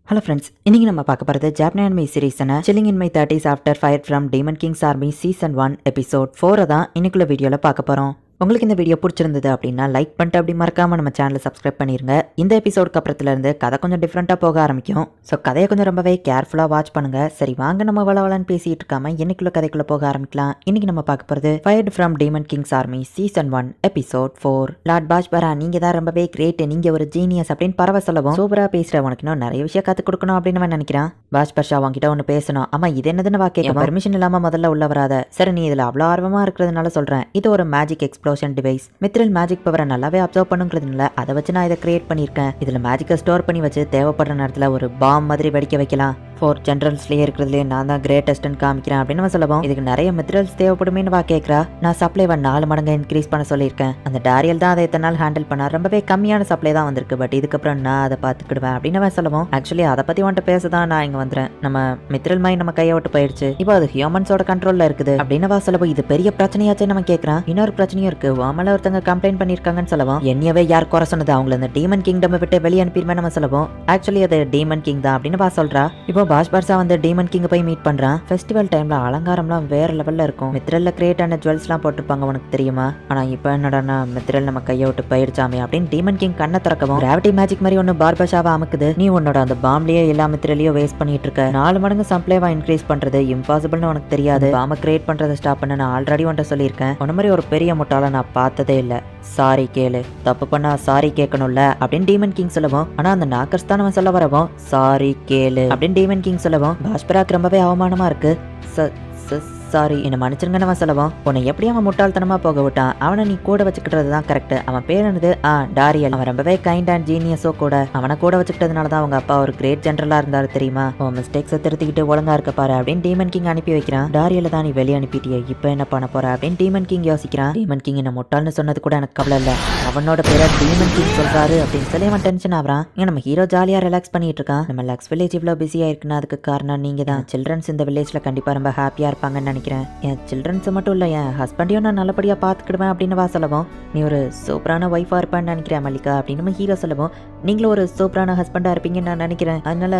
Hello friends, இன்னைக்கு நம்ம பார்க்க போகிறது ஜாப்பனீஸ் அனிமே சீரீஸான chilling in my 30s after fire from demon king's army season 1 episode 4 தான் இன்னைக்குள்ள வீடியோவில் பார்க்க போகிறோம். உங்களுக்கு இந்த வீடியோ பிடிச்சிருந்தது அப்படின்னா லைக் பண்ணிட்டு அப்படி மறக்காம நம்ம சேனலை சப்ஸ்கிரைப் பண்ணிருங்க. இந்த எபிசோடுக்கு அப்புறத்துல இருந்து கதை கொஞ்சம் டிஃப்ரெண்ட்டாக போக ஆரம்பிக்கும். ஸோ கதையை கொஞ்சம் ரொம்பவே கேர்ஃபுல்லாக வாட்ச் பண்ணுங்க. சரி வாங்க நம்ம வளவலன்னு பேசிட்டு இருக்காம இன்னைக்குள்ள கதைக்குள்ள போக ஆரம்பிக்கலாம். இன்னைக்கு நம்ம பார்க்க போகிறது fired from demon king's army season 1 episode 4. Lord பாஷ்பரா, நீங்க தான் ரொம்பவே கிரேட், நீங்க ஒரு ஜீனியஸ் அப்படின்னு பரவ சொல்லவும் சூப்பரா பேசுற உனக்கு இன்னும் நிறைய விஷயம் கற்றுக் கொடுக்கணும் அப்படின்னு அவன் நினைக்கிறான். பாஷ்பர்ஷா உங்ககிட்ட ஒன்று பேசணும். ஆமா, இது என்னதுன்னு வாக்கே பர்மிஷன் இல்லாம முதல்ல உள்ள வராத. சரி, நீ இதுல அவ்வளோ ஆர்வமா இருக்கிறதுனால சொல்றேன். இது ஒரு மேஜிக் எக்ஸ்ப்ளோஷன் டிவைஸ். மித்ரல் மேஜிக் பவரை நல்லாவே அப்சர்வ் பண்ணுங்கிறதுனால அதை வச்சு நான் இதை கிரியேட் பண்ணியிருக்கேன். இதுல மேஜிக்கை ஸ்டோர் பண்ணி வச்சு தேவைப்படுற நேரத்தில் ஒரு பாம் மாதிரி வெடிக்க வைக்கலாம். 4 ஜென்ரல்ஸ்லேயே இருக்கிறதுலே நான் தான் கிரேட்டஸ்ட்னு காமிக்கிறேன் அப்படின்னு சொல்லவும் இதுக்கு நிறைய மெட்டீரியல்ஸ் தேவைப்படுமேனு வா கேட்குறா. நான் சப்ளைவை 4 மடங்கு இன்க்ரீஸ் பண்ண சொல்லியிருக்கேன். அந்த டாரியல் தான் அதை எத்தனை நாள் ஹேண்டில் பண்ணா, ரொம்பவே கம்மியான சப்ளை தான் வந்திருக்கு. பட் இதுக்கப்புறம் நான் அதை பார்த்துக்கிடுவேன் அப்படின்னு சொல்லவும் ஆக்சுவலி அதை பற்றி வந்துட்டு பேச தான் நான் இங்கே வந்துறேன். நம்ம மித்ரல் மைண்ட் நம்ம கையை விட்டு போயிடுச்சு, இப்போ அது ஹியூமன்ஸோட கண்ட்ரோலில் இருக்குது அப்படின்னு சொல்லவும் இது பெரிய பிரச்சனையாச்சே நம்ம கேட்குறான். இன்னொரு பிரச்சனையும் இருக்கு, வாமல ஒருத்தங்க கம்ப்ளைண்ட் பண்ணியிருக்காங்கன்னு சொல்லவும் என்னையவே யார் குறை சொன்னது, அவங்கள அந்த டீமன் கிங்டம் விட்டு வெளியே அனுப்பிடுமே நம்ம சொல்லவும் ஆக்சுவலி அது டீமன் கிங் தான் அப்படின்னு சொல்றா. இப்போ பாஷ்பர்ஷா வந்து டீமன் கிங் போய் மீட் பண்றான். ஃபெஸ்டிவல் டைம்ல அலங்காரம்லாம் வேற லெவல்ல இருக்கும். மித்ரல்ல கிரியேட் ஆன ஜுவல்ஸ்லாம் போட்டிருப்பாங்க, உனக்கு தெரியுமா? ஆனா இப்போ என்னடா மித்ரல் நம்ம கையை விட்டு போயிடுச்சாமே அப்படின்னு டீமன் கிங் கண்ணை திறக்கவும் கிராவிட்டி மேஜிக் மாதிரி ஒன்னு பார்பர்ஷாவை அமுக்குது. நீ உன்னோட அந்த பாம்லயே எல்லா மித்ரலையும் வேஸ்ட் பண்ணிட்டு இருக்க. 4 மடங்கு சப்ளைவா இன்க்ரீஸ் பண்றது இம்பாசிபிள்னு உனக்கு தெரியாது. பாம்பை கிரியேட் பண்றதை ஸ்டாப் பண்ண நான் ஆல்ரெடி உன்ட்ட சொல்லியிருக்கேன். உன்ன மாதிரி ஒரு பெரிய முட்டாளை நான் பார்த்ததே இல்லை. சாரி கேளு, தப்பு பண்ணா சாரி கேட்கணும்ல அப்படின்னு டீமன் கிங் சொல்லவும் ஆனா அந்த நாக்கர்ஸ் தான் நம்ம சொல்ல வரவும் சாரி கேளு அப்படின்னு டீமன் கிங் சொல்லவும் பாஷ்பராக்கு ரொம்பவே அவமானமா இருக்கு. சாரி, என்ன மன்னிச்சிருங்க நம்ம சொல்லவும் உன்னை எப்படி அவன் முட்டாள்தனமா போக விட்டான், அவனை நீ கூட வச்சுக்கிட்டது தான் கரெக்ட். அவன் பேர் என்னது? டாரியல். அவன் ரொம்பவே கைண்ட் அண்ட் ஜீனியஸோ கூட. அவனை கூட வச்சுக்கிட்டதுனால தான் அவங்க அப்பா ஒரு கிரேட் ஜெனரலா இருந்தாரு தெரியுமா? உன் மிஸ்டேக்ஸை திருத்திக்கிட்டு ஒழுங்கா இருக்க பாரு அப்படின்னு டீமன் கிங் அனுப்பி வைக்கிறான். டாரியல தான் நீ வெளியே அனுப்பிட்டியே, இப்போ என்ன பண்ண போற அப்படின்னு டீமன் கிங் யோசிக்கிறான். டீமன் கிங் என்ன முட்டாள்னு சொன்னது கூட எனக்கு கவலை இல்லை, அவனோட பேரை டீமன் கிங் சொல்றாரு அப்படின்னு சொல்லி அவன் டென்ஷன் ஆகிறான். ஏன் நம்ம ஹீரோ ஜாலியா ரிலாக்ஸ் பண்ணிட்டு இருக்கான். நம்ம லக்ஸ் வில்லேஜ் இவ்வளவு பிஸியா இருக்குன்னா அதுக்கு காரணம் நீங்க தான். சில்ட்ரன்ஸ் இந்த வில்லேஜ்ல கண்டிப்பா ரொம்ப ஹாப்பியா இருப்பாங்கன்னு நினைக்கிறேன். என் சில்ட்ரன்ஸை மட்டும் இல்லை, என் ஹஸ்பண்டையும் நான் நல்லபடியாக பார்த்துக்கிடுவேன் அப்படின்னு சொல்லவும் நீ ஒரு சூப்பரான ஒய்ஃபாக இருப்பேன்னு நினைக்கிறேன் மல்லிகா அப்படின்னு ஹீரோ சொல்லவும் நீங்களும் ஒரு சூப்பரான ஹஸ்பண்டாக இருப்பீங்கன்னு நான் நினைக்கிறேன், அதனால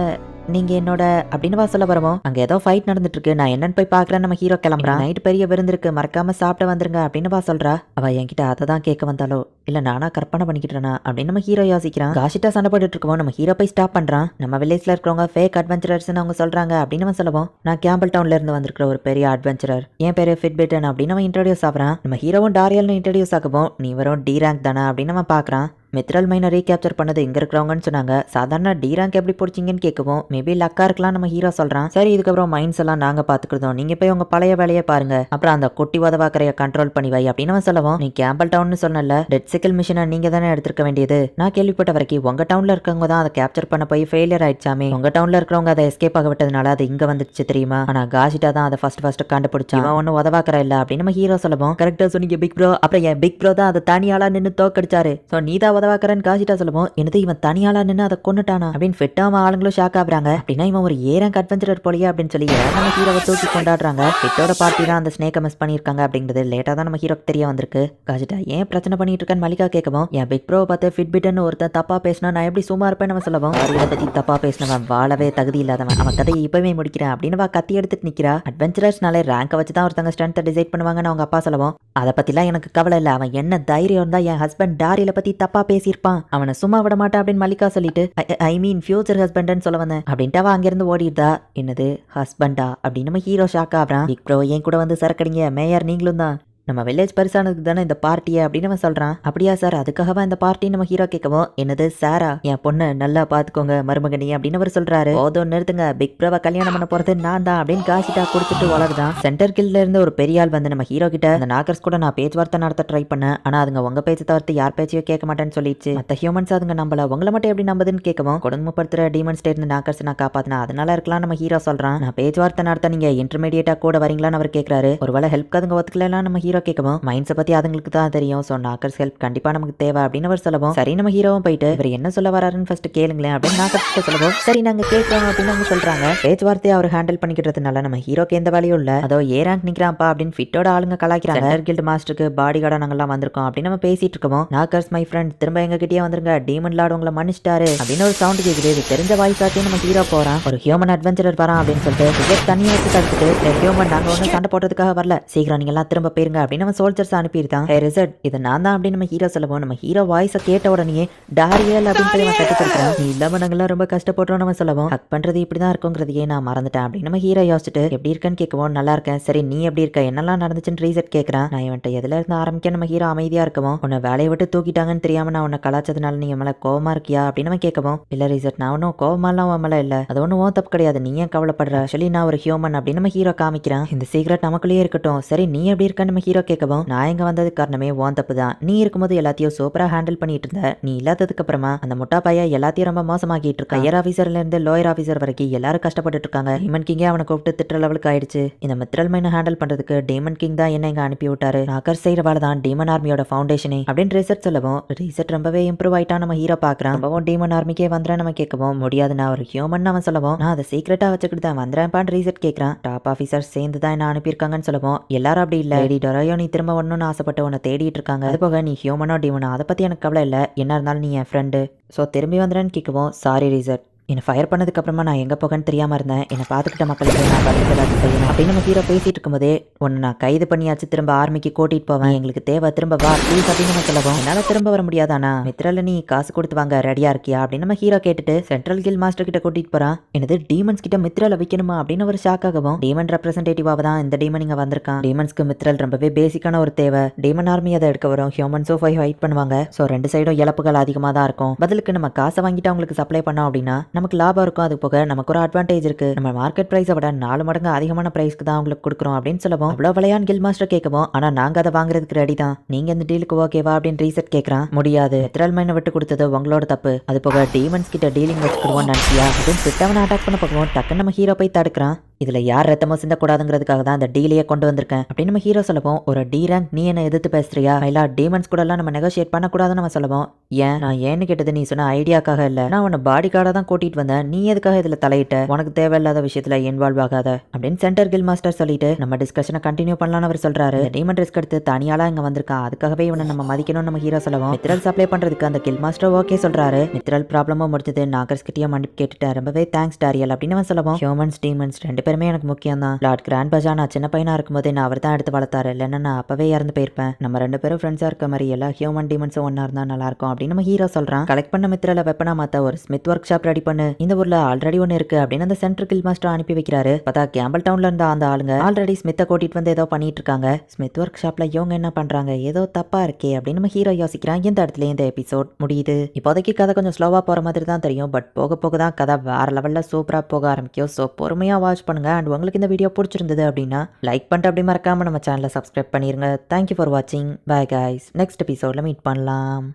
நீங்க என்னோட அப்படின்னு சொல்ல வரவும் அங்க ஏதோ ஃபைட் நடந்துட்டு இருக்கு, நான் என்னன்னு போய் பாக்குறேன். நம்ம ஹீரோ கிளம்புறான். நைட் பெரிய விருந்து இருக்கு, மறக்காம சாப்பிட வந்துருங்க அப்படின்னு சொல்றா. அவ என்கிட்ட அதை தான் கேட்க வந்தாலோ இல்ல நானா கற்பனை பண்ணிக்கிட்டேனா அப்படின்னு நம்ம ஹீரோ யோசிக்கிறான். காஷிட்டா சண்டை போட்டுட்டு இருக்கவும் நம்ம ஹீரோ போய் ஸ்டாப் பண்றான். நம்ம வில்லேஜ்ல இருக்கிறவங்க ஃபேக் அட்வென்ச்சரர்ஸ் அவங்க சொல்றாங்க அப்படின்னு சொல்லவும் நான் கேம்பிள் டவுன்ல இருந்து வந்திருக்கிற ஒரு பெரிய அட்வென்ச்சரர், என் பேரு ஃபிட்பிட்டன் அப்படின்னு அவன் இன்ட்ரோடியூஸ் ஆகிறான். நம்ம ஹீரோவும் டாரியல்னு இன்ட்ரோடியூஸ் ஆகவும் நீ வரும் டி ரேங்க் தானே அப்படின்னு அவன் பாக்குறான். மித்ரல் மைனை ரீகேப்சர் பண்ணது இங்க இருக்கிறவங்கன்னு சொன்னாங்க. சாதாரண டி ரேங்க் எப்படி பிடிச்சிங்கன்னு கேட்கவும் மேபி லக்கா இருக்கலாம் நம்ம ஹீரோ சொல்றான். சரி, இதுக்கப்புறம் மைண்ட்ஸ் எல்லாம் நாங்க பாத்துக்கிறோம், நீங்க போய் உங்க பழைய வேலையை பாருங்க, அப்புறம் அந்த குட்டி உதவாக்கரையை கண்ட்ரோல் பண்ணி வை அப்படின்னு சொல்லவும் நீ கேம்பிள் டவுன் சொன்னல, டெட் சிக்கல் மிஷினை நீங்க தானே எடுத்துருக்க வேண்டியது. நான் கேள்விப்பட்ட வரைக்கும் உங்க டவுன்ல இருக்கவங்க தான் அதை கேப்சர் பண்ண போய் ஃபெயிலியர் ஆயிடுச்சாமே. உங்க டவுன்ல இருக்கிறவங்க அதை எஸ்கேப் ஆக விட்டதுனால அது இங்க வந்துச்சு தெரியுமா. ஆனா காஷிட்டா தான் அதை ஃபர்ஸ்ட் கண்டுபிடிச்சான். அவன் ஒன்னும் உதவாக்கற இல்ல அப்படின்னு நம்ம ஹீரோ சொல்லவும் கரெக்டா சொன்னீங்க பிக் ப்ரோ, அப்புறம் என் பிக் ப்ரோ தான் அதை தனியாளா நின்று தோக்கடிச்சாரு, ஸோ நீ தான் உதவாக்கறன்னு காஷிட்டா சொல்லுவோம். என்னது இவன் தனியாளா நின்று அதை கொண்டுட்டானா அப்படின்னு ஃபிட்டாம ஆளுங்களும் ஷாக் ஆகுறாங்க. அப்படின்னா இவன் ஒரு ஏரங்க் அட்வென்ச்சரர் போலியா அப்படின்னு சொல்லி நம்ம ஹீரோவை தூக்கி கொண்டாடுறாங்க. ஃபிட்டோட பார்ட்டி தான் அந்த ஸ்னேக்கை மிஸ் பண்ணியிருக்காங்க அப்படிங்கிறது லேட்டா தான் நம்ம ஹீரோக்கு தெரிய வந்திருக்கு. காஜிட்டா ஏன் பிரச்சனை பண்ணிட்டு இருக்கான்னு மல்லிகா கேட்கவும் என் பிக் ப்ரோ பார்த்து ஃபிட்பிட்னு ஒருத்தன் தப்பா பேசினா நான் எப்படி சும்மா இருப்பேன் நம்ம சொல்லவும் அவரை பத்தி தப்பா பேசினவன் வாழவே தகுதி இல்லாதவன், அவன் கதையை இப்பவே முடிக்கிறேன் அப்படின்னு கத்தி எடுத்துட்டு நிக்கிறா. அட்வென்ச்சரர்ஸ்னாலே ரேங்கை வச்சு தான் ஒருத்தங்க ஸ்ட்ரென்த்தை டிசைட் பண்ணுவாங்கன்னு அவங்க அப்பா சொல்லவும் அதை பத்திலாம் எனக்கு கவலை இல்லை, அவன் என்ன தைரியம் தான் என் ஹஸ்பண்ட் டாரியலை பத்தி தப்பா பேசியிருப்பான், அவனை சும்மா விட மாட்டேன் அப்படின்னு மல்லிகா சொல்லிட்டு ஐ மீன் ஃபியூச்சர் ஹஸ்பண்ட்னு சொல்ல வந்தேன் அப்படின்ட்டு அவ அங்கிருந்து ஓடிடுதா. என்னது ஹஸ்பண்டா அப்படின்னு நம்ம ஹீரோ ஷாக் ஆகிறான். பிக் ப்ரோ என் கூட வந்து சரக்கடிங்க, மேயர் நீங்களும் தான், நம்ம வில்லேஜ் பரிசானதுக்கு தானே இந்த பார்ட்டியை அப்படின்னு அவன் சொல்றான். அப்படியா சார், அதுக்காகவா இந்த பார்ட்டி நம்ம ஹீரோ கேட்கவும் என்னது சாரா, என் பொண்ணு நல்லா பாத்துக்கோங்க மருமகனி அப்படின்னு அவர் சொல்றாரு. போதும் நிறுத்துங்க, பிக் ப்ரோவை கல்யாணம் பண்ண போறது நான் தான் அப்படின்னு காசிட்டா கொடுத்துட்டு வளருதான். சென்டர் கில்ல இருந்து ஒரு பெரிய ஆள் வந்து நம்ம ஹீரோ கிட்ட அந்த நாக்கர்ஸ் கூட நான் பேச்சுவார்த்தை நடத்த ட்ரை பண்ணேன், ஆனா அதுங்க உங்க பேச்சு தவிர்த்து யார் பேச்சையும் கேட்க மாட்டேன்னு சொல்லிடுச்சு, மற்ற ஹியூமன்ஸ் அதுங்க நம்மள உங்களை மட்டும் எப்படி நம்புதுன்னு கேட்கவும் கொடுமைப்படுத்துற டீமன் ஸ்டேட் நாக்கர்ஸ் நான் காப்பாத்தினா அதனால இருக்கலாம் நம்ம ஹீரோ சொல்றான். நான் பேச்சுவார்த்தை நடத்த நீங்க இன்டர்மீடியேட்டா கூட வரீங்களான்னு அவர் கேட்கறாரு. ஒருவேளை ஹெல்ப் அதுங்க ஒத்துக்கலாம் நம்ம ஹீரோ ஹீரோ கேட்கவும் மைண்ட்ஸை பத்தி அதுங்களுக்கு தான் தெரியும். ஸோ நாக்கர்ஸ் ஹெல்ப் கண்டிப்பா நமக்கு தேவை அப்படின்னு அவர் சொல்லவும் சரி நம்ம ஹீரோவும் போயிட்டு இவர் என்ன சொல்ல வராருன்னு ஃபர்ஸ்ட் கேளுங்களேன் அப்படின்னு நாக்கர்ஸ் சொல்லவும் சரி நாங்க கேட்கிறோம் அப்படின்னு அவங்க சொல்றாங்க. பேச்சுவார்த்தையை அவர் ஹேண்டில் பண்ணிக்கிறதுனால நம்ம ஹீரோக்கு எந்த வேலையும் இல்ல. அதோ ஏ ரேங்க் நிக்கிறான்ப்பா அப்படின்னு ஃபிட்டோட ஆளுங்க கலாய்க்கிறாங்க. கில்ட் மாஸ்டருக்கு பாடி கார்டா நாங்கெல்லாம் வந்திருக்கோம் அப்படின்னு நம்ம பேசிட்டு இருக்கோம். நாக்கர்ஸ் மை ஃப்ரெண்ட் திரும்ப எங்க கிட்டே வந்துருங்க, டீமன் லார்ட் உங்களை மன்னிச்சிட்டாரு அப்படின்னு ஒரு சவுண்ட் கேக்குது. இது தெரிஞ்ச வாய்ஸ் ஆச்சு. நம்ம ஹீரோ போறான், ஒரு ஹியூமன் அட்வென்ச்சரர் வரான் அப்படின்னு சொல்லிட்டு தண்ணியை வச்சு தடுத்துட்டு ஹியூமன் நாங்க ஒன்றும் சண்டை போடுறதுக்காக வரல, சீக்கிரம் நீங்க எல்லாம் திரும்ப போயிருங்க அப்படின்னு நம்ம சோல்ஜர்ஸ் அனுப்பியிருந்தான். ஹே ரிசர்ட் இது நான் தான் அப்படின்னு நம்ம ஹீரோ சொல்லவும் நம்ம ஹீரோ வாய்ஸை கேட்ட உடனே டாரியல் அப்படின்னு போய் கட்டி கொடுக்குறான். நீ இல்லாம நாங்கெல்லாம் ரொம்ப கஷ்டப்பட்டோம் நம்ம சொல்லவும் ஹக் பண்றது இப்படிதான் இருக்குங்கிறதையே நான் மறந்துட்டேன் அப்படின்னு நம்ம ஹீரோ யோசிச்சுட்டு எப்படி இருக்கேன்னு கேட்கவும் நல்லா இருக்கேன், சரி நீ எப்படி இருக்க, என்னெல்லாம் நடந்துச்சுன்னு ரீசெட் கேட்கறான். நான் இவன்ட்ட எதுல இருந்து ஆரம்பிக்க நம்ம ஹீரோ அமைதியா இருக்கவும் உன்னை வேலையை விட்டு தூக்கிட்டாங்கன்னு தெரியாம நான் உன்னை கலாச்சதுனால நீ மேல கோவமா இருக்கியா அப்படின்னு நம்ம கேட்கவும் இல்ல ரீசெட் நான் ஒன்னும் கோவமாலாம் உன் மேல இல்ல, அது ஒன்னும் ஓன் தப்பு கிடையாது, நீ ஏன் கவலைப்படுற, ஆக்சுவலி நான் ஒரு ஹியூமன் அப்படின்னு நம்ம ஹீரோ காமிக்கிறான். இந்த சீக்ரெட் நமக்குள்ளேயே இருக்கட்டும், சரி நீ எப்படி இருக்கன்னு நம்ம ஹீரோ கேட்கவும் நான் எங்க வந்தது காரணமே ஓன் தப்பு தான், நீ இருக்கும்போது எல்லாத்தையும் சூப்பரா ஹேண்டில் பண்ணிட்டு இருந்த, நீ இல்லாததுக்கு அப்புறமா அந்த முட்டா பைய எல்லாத்தையும் ரொம்ப மோசமாக்கிட்டு இருக்க, ஹையர் ஆஃபீஸர்ல இருந்து லோயர் ஆஃபீஸர் வரைக்கும் எல்லாரும் கஷ்டப்பட்டு இருக்காங்க. டீமன் கிங்கே அவனை கூப்பிட்டு திட்டுற லெவலுக்கு ஆயிடுச்சு. இந்த மித்ரல் மைனை ஹேண்டில் பண்றதுக்கு டீமன் கிங் தான் என்ன இங்க அனுப்பி விட்டாரு, நாக்கர் செய்யற வேலை தான் டீமன் ஆர்மியோட ஃபவுண்டேஷனே அப்படின்னு ரிசர்ட் சொல்லவும் ரிசர்ட் ரொம்பவே இம்ப்ரூவ் ஆயிட்டா நம்ம ஹீரோ பாக்குறான். ரொம்பவும் டீமன் ஆர்மிக்கே வந்துறேன் நம்ம கேட்கவும் முடியாது நான் ஒரு ஹியூமன் அவன் சொல்லவும் நான் அதை சீக்கிரட்டா வச்சுக்கிட்டு தான் வந்துறேன்பான்னு ரிசர்ட் கேட்கறான். டாப் ஆஃபீஸர் சேர்ந்து தான் என்ன அனுப்பியிருக்காங்கன்னு சொல்லவும் எல்லாரும் அப்படி இல்ல, லேடி டொரையோ நீ திரும்ப ஒண்ணுன்னு ஆசைப்பட்டு உன்னை தேடிட்டு இருக்காங்க, அது போக நீ ஹியூமனோ டீமனோ அதை பத்தி எனக்கு கவலை இல்ல, என்ன இருந்தாலும் நீ என் ஃப்ரெண்டு, ஸோ திரும்பி வந்துறேன்னு கேட்கவும் சாரி ரிசர்ட் என்னை ஃபயர் பண்ணதுக்கு அப்புறமா நான் எங்கே போகன்னு தெரியாமல் இருந்தேன், என்னை பார்த்துக்கிட்ட மக்களுக்கு நான் பதில் ஏதாச்சும் செய்யணும் அப்படின்னு நம்ம ஹீரோ பேசிட்டு இருக்கும்போதே ஒன்று நான் கைது பண்ணியாச்சு திரும்ப ஆர்மிக்கு கூட்டிட்டு போவேன், எங்களுக்கு தேவை திரும்ப வா ப்ளீஸ் அப்படின்னு நம்ம சொல்லவும் என்னால் திரும்ப வர முடியாதானா, மித்ரல நீ காசு கொடுத்து வாங்க ரெடியா இருக்கியா அப்படின்னு நம்ம ஹீரோ கேட்டுட்டு சென்ட்ரல் கில் மாஸ்டர் கிட்ட கூட்டிட்டு போறான். என்னது டீமன்ஸ் கிட்ட மித்ரல வைக்கணுமா அப்படின்னு ஒரு ஷாக் ஆகவும் டீமன் ரெப்ரஸன்டேட்டிவாக தான் இந்த டீமன் இங்கே வந்திருக்கான், டீமன்ஸ்க்கு மித்ரல் ரொம்பவே பேசிக்கான ஒரு தேவை, டீமன் ஆர்மி அதை எடுக்க வரும், ஹியூமன்ஸோ ஃபைட் பண்ணுவாங்க, ஸோ ரெண்டு சைடும் இழப்புகள் அதிகமாக தான் இருக்கும், பதிலுக்கு நம்ம காசை வாங்கிட்டு அவங்களுக்கு சப்ளை பண்ணோம் அப்படின்னா நமக்கு லாபம் இருக்கும், அது போக நமக்கு ஒரு அட்வான்டேஜ் இருக்கு, நம்ம மார்க்கெட் பிரைஸை விட 4 மடங்கு அதிகமான பிரைஸ்க்கு தான் உங்களுக்கு கொடுக்குறோம் அப்படின்னு சொல்லவும் அவ்வளோ விலையான் கில் மாஸ்டர் கேட்கவும் ஆனா நாங்க அதை வாங்குறதுக்கு ரெடி தான், நீங்க இந்த டீலுக்கு ஓகேவா அப்படின்னு ரீசெட் கேட்கறான். முடியாது, மித்ரல் மைனை விட்டு கொடுத்தது உங்களோட தப்பு, அது போக டீமன்ஸ் கிட்ட டீலிங் வச்சுக்கிடுவோம் நினைச்சியா அப்படின்னு சித்தவனை அட்டாக் பண்ண போகவும் டக்குன்னு நம்ம ஹீரோ போய் தடுக்கிறான். இதுல யார் ரத்தமோ சிந்தக்கூடாதுங்கிறதுக்காக தான் அந்த டீலையே கொண்டு வந்திருக்கேன் அப்படின்னு நம்ம ஹீரோ சொல்லவும் ஒரு டி ரேங்க் நீ என்ன எதிர்த்து பேசுறியா, இல்ல டீமன்ஸ் கூட எல்லாம் நம்ம நெகோஷியேட் பண்ணக்கூடாதுன்னு நம்ம சொல்லவும் ஏன் நான் ஏன்னு கேட்டது நீ சொன்ன ஐடியாக்காக இல்ல, நான் உன்னை பாடி கார்டா தான் கூட்டிட்டு வந்தேன், நீ எதுக்காக இதுல தலையிட்ட, உனக்கு தேவையில்லாத விஷயத்துல இன்வால்வ் ஆகாத அப்படின்னு சென்டர் கில் மாஸ்டர் சொல்லிட்டு நம்ம டிஸ்கஷனை கண்டினியூ பண்ணலாம்னு அவர் சொல்றாரு. டீமன் ரிஸ்க் எடுத்து தனியாலா இங்க வந்திருக்கான், அதுக்காகவே இவனை நம்ம மதிக்கணும்னு நம்ம ஹீரோ சொல்லவும் மித்ரல் சப்ளை பண்றதுக்கு அந்த கில் மாஸ்டர் ஓகே சொல்றாரு. மித்ரல் ப்ராப்ளமும் முடிஞ்சது, நாக்கர்ஸ் கிட்டயே மன்னிப்பு கேட்டுட்டேன், ரொம்பவே தேங்க்ஸ் டாரியல் அப்படின்னு அவன் சொல்லவும் ஹியூமன்ஸ் டீமன்ஸ் ரெண்டு பேருமே எனக்கு முக்கியம் தான், லார்ட் கிராண்ட் பஜா நான் சின்ன பையனா இருக்கும்போதே நான் அவர் தான் எடுத்து வளர்த்தாரு, இல்லைன்னா நான் அப்பவே இறந்து போயிருப்பேன், நம்ம ரெண்டு பேரும் ஃப்ரெண்ட்ஸா இருக்க மாதிரி எல்லா ஹியூமன் டீமன்ஸும் ஒன்னா இருந்தா நல்லா இருக்கும் அப்படின்னு நம்ம ஹீரோ சொல்றான். கலெக்ட் பண்ண மித்ரல வெப்பனா மாத்த ஒரு ஸ்மித் ஒர்க் ஷாப் ரெடி பண்ணு, இந்த ஊர்ல ஆல்ரெடி ஒன்னு இருக்கு அப்படின்னு அந்த சென்ட்ரல் கில் மாஸ்டர் அனுப்பி வைக்கிறாரு. பார்த்தா கேம்பல் டவுன்ல இருந்த அந்த ஆளுங்க ஆல்ரெடி ஸ்மித்தை கூட்டிட்டு வந்து ஏதோ பண்ணிட்டு இருக்காங்க. ஸ்மித் ஒர்க் ஷாப்ல இவங்க என்ன பண்றாங்க, ஏதோ தப்பா இருக்கே அப்படின்னு நம்ம ஹீரோ யோசிக்கிறான். இந்த இடத்துல இந்த எபிசோட் முடியுது. இப்போதைக்கு கதை கொஞ்சம் ஸ்லோவா போற மாதிரி தான் தெரியும், பட் போக போக தான் கதை வேற லெவல்ல சூப்பரா போக ஆரம்பிக்கும். ஸோ பொறுமையா வாட்ச் பண்ணுங்க. அண்ட் உங்களுக்கு இந்த வீடியோ பிடிச்சிருந்தது அப்படின்னா லைக் பண்ணிட்டு அப்படி மறக்காம நம்ம சேனலை சப்ஸ்கிரைப் பண்ணிருங்க. தேங்க்யூ ஃபார் வாட்சிங். பை கைஸ், நெக்ஸ்ட் எபிசோட்ல மீட் பண்ணலாம்.